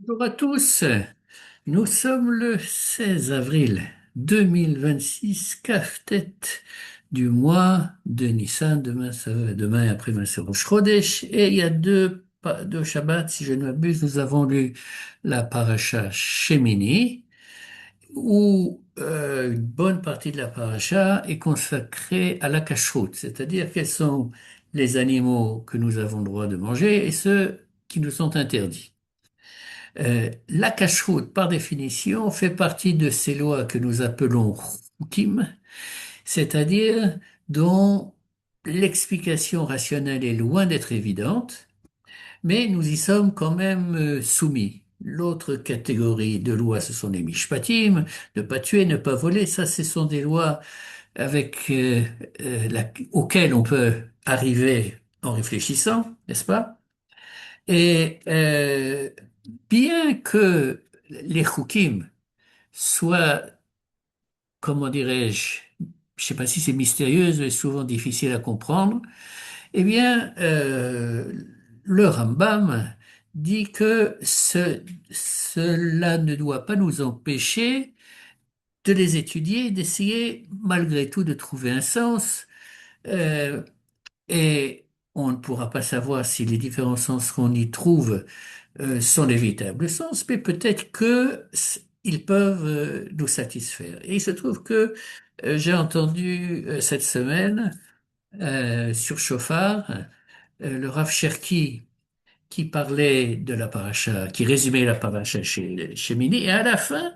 Bonjour à tous. Nous sommes le 16 avril 2026, casse-tête du mois de Nissan. Demain et après-demain, c'est Rosh Chodesh. Et il y a deux Shabbats, si je ne m'abuse, nous avons lu la paracha Shemini, où une bonne partie de la paracha est consacrée à la cacheroute, c'est-à-dire quels sont les animaux que nous avons le droit de manger et ceux qui nous sont interdits. La cacheroute, par définition, fait partie de ces lois que nous appelons chukim, c'est-à-dire dont l'explication rationnelle est loin d'être évidente, mais nous y sommes quand même soumis. L'autre catégorie de lois, ce sont les mishpatim, ne pas tuer, ne pas voler, ça, ce sont des lois auxquelles on peut arriver en réfléchissant, n'est-ce pas? Et bien que les chukim soient, comment dirais-je, je sais pas si c'est mystérieux, mais souvent difficile à comprendre, eh bien, le Rambam dit que cela ne doit pas nous empêcher de les étudier, d'essayer malgré tout de trouver un sens. Euh, et on ne pourra pas savoir si les différents sens qu'on y trouve sont les véritables sens, mais peut-être que ils peuvent nous satisfaire. Et il se trouve que j'ai entendu cette semaine sur Shofar le Rav Cherki qui parlait de la paracha, qui résumait la paracha chez Mini, et à la fin,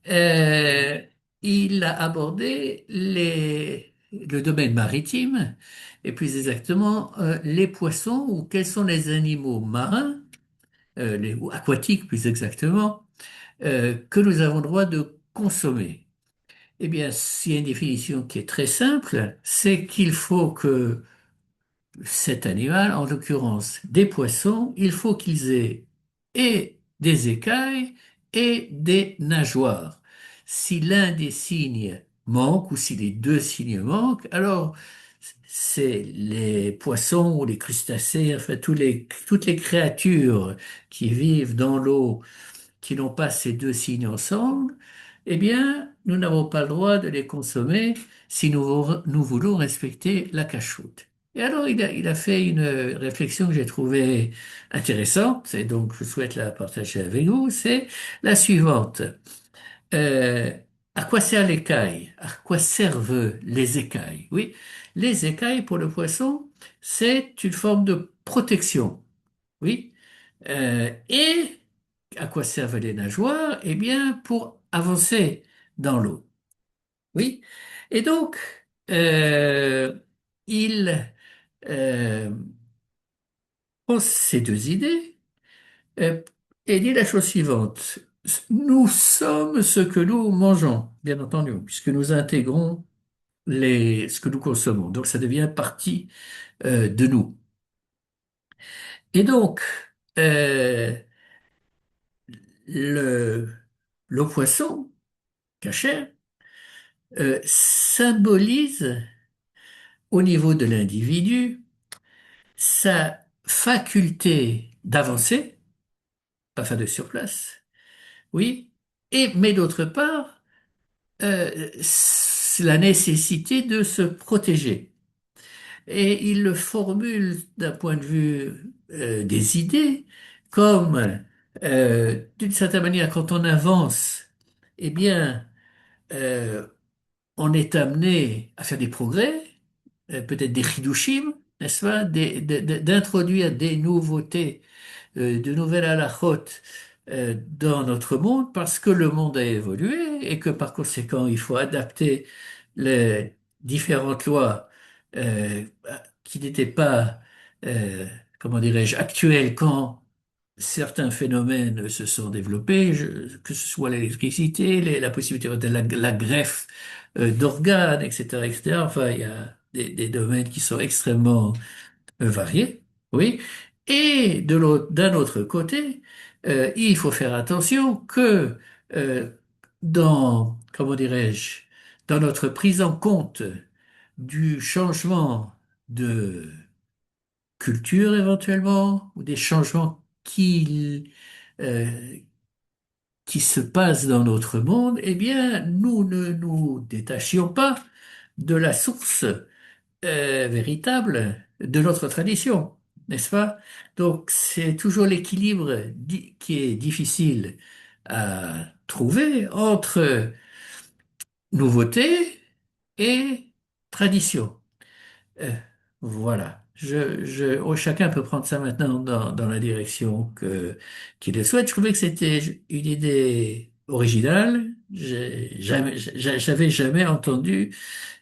euh, il a abordé le domaine maritime, et plus exactement les poissons ou quels sont les animaux marins, ou aquatiques plus exactement, que nous avons le droit de consommer. Eh bien, s'il y a une définition qui est très simple, c'est qu'il faut que cet animal, en l'occurrence des poissons, il faut qu'ils aient et des écailles et des nageoires. Si l'un des signes manque ou si les deux signes manquent, alors c'est les poissons ou les crustacés, enfin toutes les créatures qui vivent dans l'eau qui n'ont pas ces deux signes ensemble, eh bien, nous n'avons pas le droit de les consommer si nous voulons respecter la cacheroute. Et alors, il a fait une réflexion que j'ai trouvée intéressante, et donc je souhaite la partager avec vous, c'est la suivante. Euh, à quoi sert l'écaille? À quoi servent les écailles? Oui, les écailles pour le poisson, c'est une forme de protection. Oui. Et à quoi servent les nageoires? Eh bien, pour avancer dans l'eau. Oui. Et donc, euh, il euh, pose ces deux idées euh, et dit la chose suivante. Nous sommes ce que nous mangeons, bien entendu, puisque nous intégrons ce que nous consommons. Donc, ça devient partie de nous. Et donc, euh, le, le poisson cachère symbolise au niveau de l'individu sa faculté d'avancer, pas faire de surplace, oui, et mais d'autre part, c'est la nécessité de se protéger. Et il le formule d'un point de vue des idées, comme d'une certaine manière, quand on avance, eh bien, euh, on est amené à faire des progrès, peut-être des chidushim, n'est-ce pas, d'introduire des nouveautés, de nouvelles halachot dans notre monde parce que le monde a évolué et que par conséquent il faut adapter les différentes lois qui n'étaient pas, euh, comment dirais-je, actuelles quand certains phénomènes se sont développés, que ce soit l'électricité, la possibilité de la greffe d'organes, etc., etc. Enfin, il y a des domaines qui sont extrêmement variés, oui. Et d'un autre côté, il faut faire attention que euh, comment dirais-je, dans notre prise en compte du changement de culture éventuellement, ou des changements qui euh, qui se passe dans notre monde, eh bien, nous ne nous détachions pas de la source véritable de notre tradition, n'est-ce pas? Donc, c'est toujours l'équilibre qui est difficile à trouver entre nouveauté et tradition. Euh, voilà. Chacun peut prendre ça maintenant dans la direction qu'il le souhaite. Je trouvais que c'était une idée originale. J'avais jamais entendu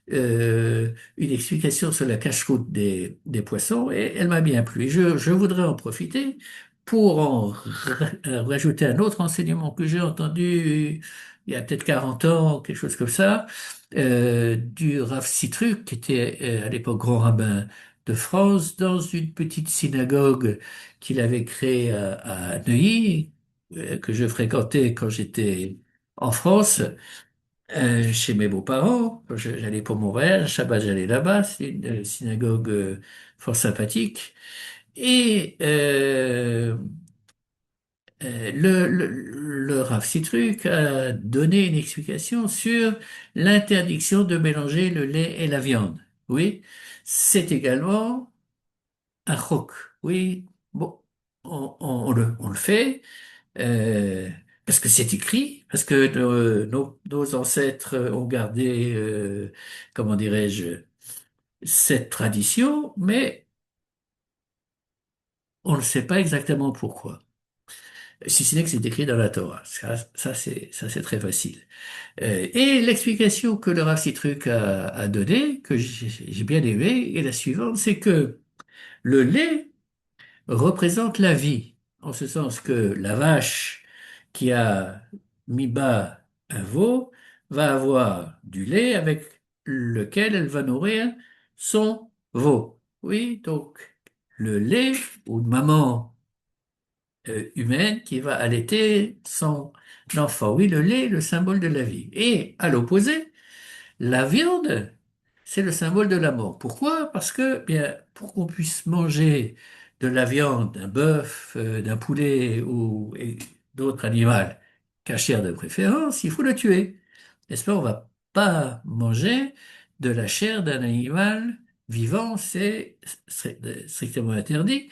une explication sur la cache-route des poissons et elle m'a bien plu. Je voudrais en profiter pour rajouter un autre enseignement que j'ai entendu il y a peut-être 40 ans, quelque chose comme ça, du Rav Sitruk, qui était à l'époque grand rabbin de France, dans une petite synagogue qu'il avait créée à Neuilly, que je fréquentais quand j'étais en France. Chez mes beaux-parents, j'allais pour mon voyage, Shabbat j'allais là-bas, c'est une synagogue fort sympathique. Et le Rav Sitruk a donné une explication sur l'interdiction de mélanger le lait et la viande. Oui, c'est également un chok. Oui, bon, on le fait. Euh, Parce que c'est écrit, parce que nos ancêtres ont gardé, comment dirais-je, cette tradition, mais on ne sait pas exactement pourquoi. Si ce n'est que c'est écrit dans la Torah. Ça, c'est très facile. Et l'explication que le Rav Sitruk a donnée, que j'ai bien aimée, est la suivante, c'est que le lait représente la vie, en ce sens que la vache qui a mis bas un veau va avoir du lait avec lequel elle va nourrir son veau. Oui, donc le lait ou une maman humaine qui va allaiter son enfant. Oui, le lait est le symbole de la vie. Et à l'opposé, la viande, c'est le symbole de la mort. Pourquoi? Parce que, bien, pour qu'on puisse manger de la viande, d'un bœuf, d'un poulet ou d'autres animaux, cachère de préférence, il faut le tuer. N'est-ce pas? On va pas manger de la chair d'un animal vivant, c'est strictement interdit.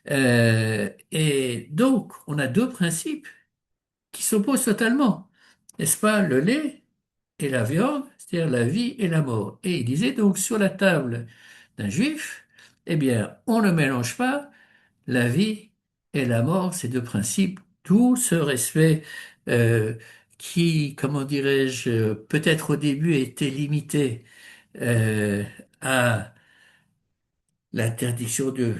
Et donc, on a deux principes qui s'opposent totalement. N'est-ce pas? Le lait et la viande, c'est-à-dire la vie et la mort. Et il disait donc sur la table d'un juif, eh bien, on ne mélange pas la vie et la mort, ces deux principes, tout ce respect euh, qui, comment dirais-je, peut-être au début était limité euh, à l'interdiction de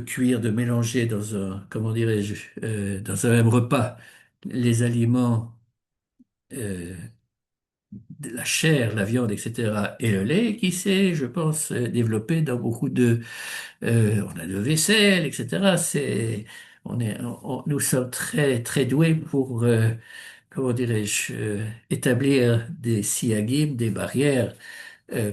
cuire, de mélanger dans un, comment dirais-je, dans un même repas les aliments euh, la chair, la viande, etc., et le lait, qui s'est, je pense, développé dans beaucoup on a le vaisselle, etc. Nous sommes très, très doués pour, comment dirais-je, établir des siyagim, des barrières,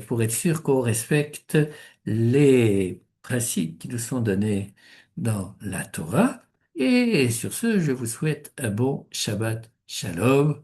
pour être sûr qu'on respecte les principes qui nous sont donnés dans la Torah. Et sur ce, je vous souhaite un bon Shabbat Shalom.